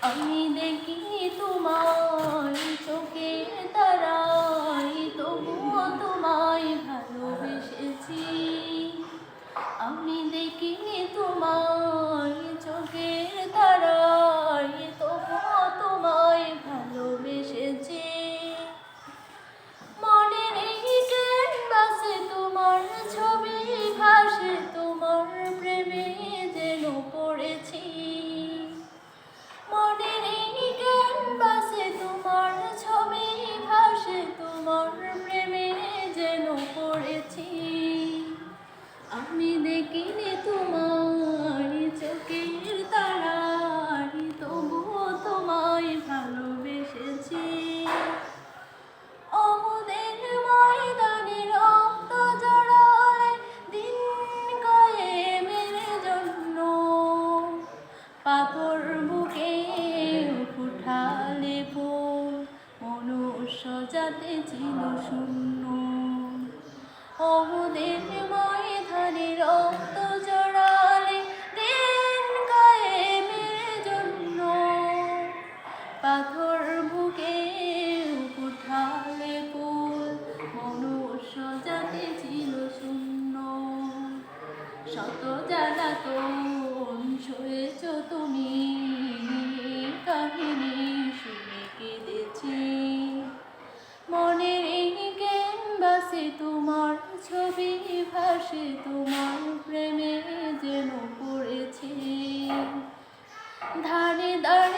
আমি দেখি তোমার চোখের তারায়, তবুও তোমায় ভালোবেসেছি। আমি দেখি তোমার চোখের তারায়, তবুও তোমায় ভালোবেসেছি। মনের এই ক্যানভাসে তোমার ছবি ভাসে, তোমার প্রেমে যেন পড়েছি। মনের এই ক্যানভাসে তোমার ছবি ভাসে, তোমার প্রেমে যেন পড়েছি। আমি দেখিনি তোমার চোখের তারায়, তবুও তোমায় ভালোবেসেছি। ওহুদের ময়দানে রক্ত জড়ালে দিন কায়েমের জন্য, পাথর বুকে উঠালে ফুল মনুষ্য জাতি ছিল শূন্য। ওহুদের ময়দানে রক্ত জড়ালে দিন কায়েমের জন্য, পাথর বুকে উঠালে ফুল মনুষ্য জাতি ছিল শূন্য। শত জ্বালাতন সয়েছ তুমি, কাহিনী শুনে কেঁদেছি। মনের এই ক্যানভাসে তোমার ছবি ভাসে, তোমার প্রেমে যেন পড়েছি। ধারে দাঁড়িয়ে